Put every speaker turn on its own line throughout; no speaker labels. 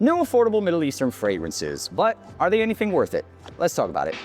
New affordable Middle Eastern fragrances, but are they anything worth it? Let's talk about it.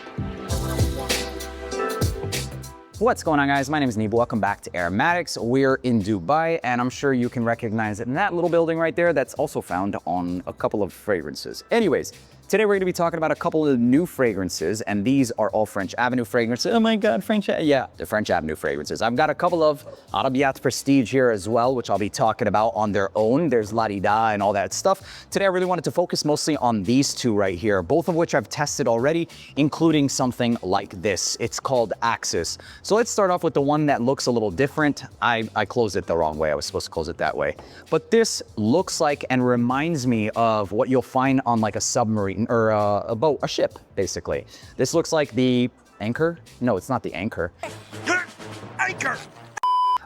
What's going on, guys? My name is Neeb. Welcome back to AROMATIX. We're in Dubai, and I'm sure you can recognize it in that little building right there that's also found on a couple of fragrances. Anyways, today we're going to be talking about a couple of new fragrances, and these are all French Avenue fragrances. Oh my God, yeah, the French Avenue fragrances. I've got a couple of AROMATIX Prestige here as well, which I'll be talking about on their own. There's La Di Da and all that stuff. Today I really wanted to focus mostly on these two right here, both of which I've tested already, including something like this. It's called Axis. So let's start off with the one that looks a little different. I closed it the wrong way. I was supposed to close it that way. But this looks like and reminds me of what you'll find on like a submarine or a boat, a ship, basically. This looks like the anchor. No, it's not the anchor. Anchor!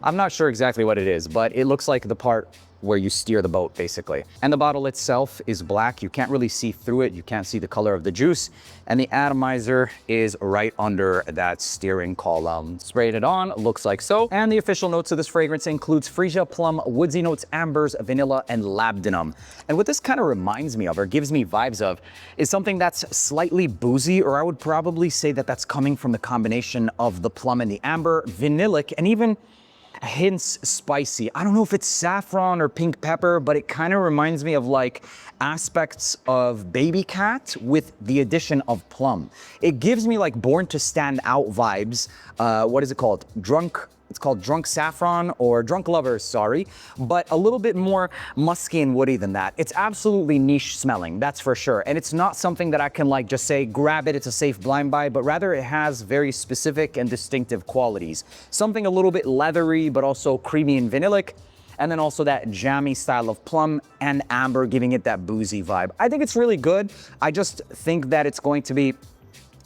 I'm not sure exactly what it is, but it looks like the part where you steer the boat, basically. And the bottle itself is black. You can't really see through it. You can't see the color of the juice. And the atomizer is right under that steering column. Sprayed it on, looks like so. And the official notes of this fragrance includes freesia, plum, woodsy notes, ambers, vanilla, and labdanum. And what this kind of reminds me of, or gives me vibes of, is something that's slightly boozy, or I would probably say that that's coming from the combination of the plum and the amber, vanillic, and even hints spicy. I don't know if it's saffron or pink pepper, but it kind of reminds me of like aspects of Baby Cat with the addition of plum. It gives me like Born to Stand Out vibes. What is it called? It's called Drunk Saffron or Drunk Lovers, sorry, but a little bit more musky and woody than that. It's absolutely niche smelling, that's for sure. And it's not something that I can like just say, grab it, it's a safe blind buy, but rather it has very specific and distinctive qualities. Something a little bit leathery, but also creamy and vanillic. And then also that jammy style of plum and amber, giving it that boozy vibe. I think it's really good. I just think that it's going to be,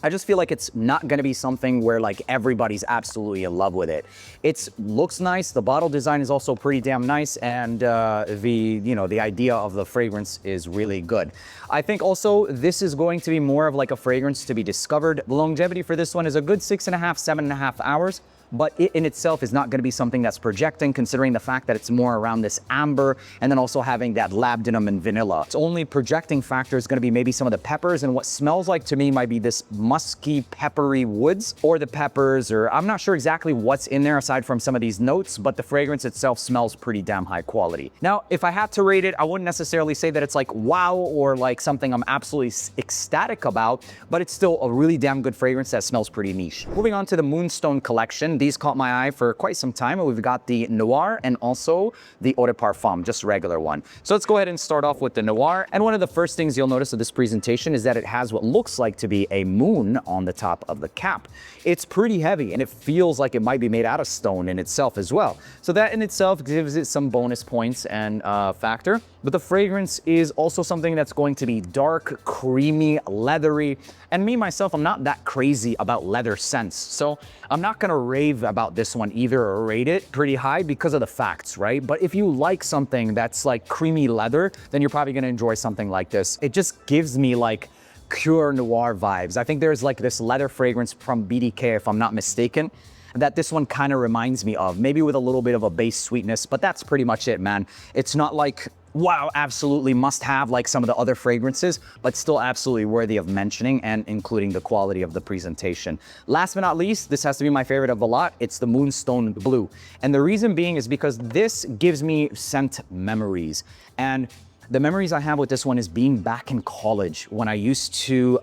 I just feel like it's not gonna be something where like everybody's absolutely in love with it. It looks nice, the bottle design is also pretty damn nice, and the idea of the fragrance is really good. I think also this is going to be more of like a fragrance to be discovered. The longevity for this one is a good 6.5, 7.5 hours. But it in itself is not going to be something that's projecting, considering the fact that it's more around this amber and then also having that labdanum and vanilla. Its only projecting factor is going to be maybe some of the peppers, and what smells like to me might be this musky, peppery woods, or the peppers, or I'm not sure exactly what's in there aside from some of these notes, but the fragrance itself smells pretty damn high quality. Now, if I had to rate it, I wouldn't necessarily say that it's like wow or like something I'm absolutely ecstatic about, but it's still a really damn good fragrance that smells pretty niche. Moving on to the Moonstone collection. These caught my eye for quite some time. We've got the Noir and also the Eau de Parfum, just regular one. So let's go ahead and start off with the Noir. And one of the first things you'll notice of this presentation is that it has what looks like to be a moon on the top of the cap. It's pretty heavy and it feels like it might be made out of stone in itself as well. So that in itself gives it some bonus points and factor. But the fragrance is also something that's going to be dark, creamy, leathery. And me, myself, I'm not that crazy about leather scents. So I'm not gonna rave about this one either or rate it pretty high because of the facts, right? But if you like something that's like creamy leather, then you're probably gonna enjoy something like this. It just gives me like Pure Noir vibes. I think there's like this leather fragrance from BDK, if I'm not mistaken, that this one kind of reminds me of, maybe with a little bit of a base sweetness, but that's pretty much it, man. It's not like, wow, absolutely must have like some of the other fragrances, but still absolutely worthy of mentioning and including the quality of the presentation. Last but not least, this has to be my favorite of the lot. It's the Moonstone Bleu. And the reason being is because this gives me scent memories. And the memories I have with this one is being back in college when I used to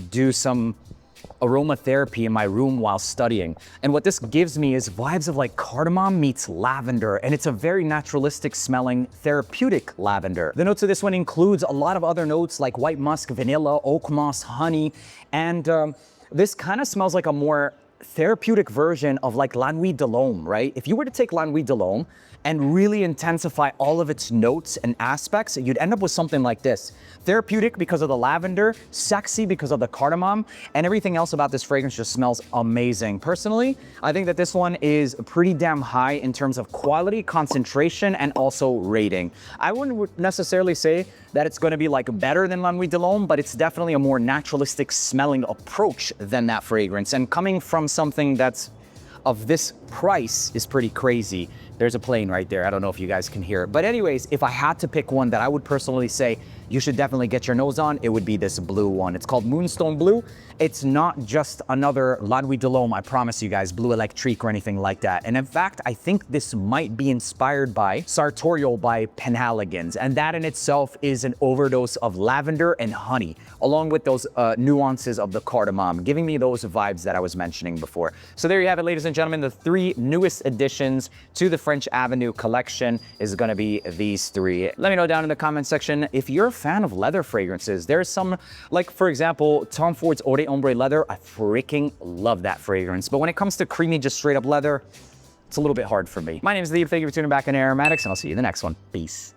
do some aromatherapy in my room while studying. And what this gives me is vibes of like cardamom meets lavender, and it's a very naturalistic smelling therapeutic lavender. The notes of this one includes a lot of other notes like white musk, vanilla, oak moss, honey, and this kind of smells like a more therapeutic version of like La Nuit de l'Homme, right? If you were to take La Nuit de l'Homme and really intensify all of its notes and aspects, you'd end up with something like this. Therapeutic because of the lavender, sexy because of the cardamom, and everything else about this fragrance just smells amazing. Personally, I think that this one is pretty damn high in terms of quality, concentration, and also rating. I wouldn't necessarily say that it's gonna be like better than La Nuit de l'Homme, but it's definitely a more naturalistic smelling approach than that fragrance. And coming from something that's of this price is pretty crazy. There's a plane right there. I don't know if you guys can hear it. But anyways, if I had to pick one that I would personally say you should definitely get your nose on, it would be this blue one. It's called Moonstone Bleu. It's not just another La Nuit de l'Homme, I promise you guys, Bleu Electrique or anything like that. And in fact, I think this might be inspired by Sartorial by Penhaligon's, and that in itself is an overdose of lavender and honey, along with those nuances of the cardamom, giving me those vibes that I was mentioning before. So there you have it, ladies and gentlemen. The 3 newest additions to the French Avenue collection is gonna be these 3. Let me know down in the comment section if you're a fan of leather fragrances. There's some, like for example, Tom Ford's Eau de Ombre leather. I freaking love that fragrance. But when it comes to creamy, just straight up leather, it's a little bit hard for me. My name is Lee. Thank you for tuning back in Aromatics, and I'll see you in the next one. Peace.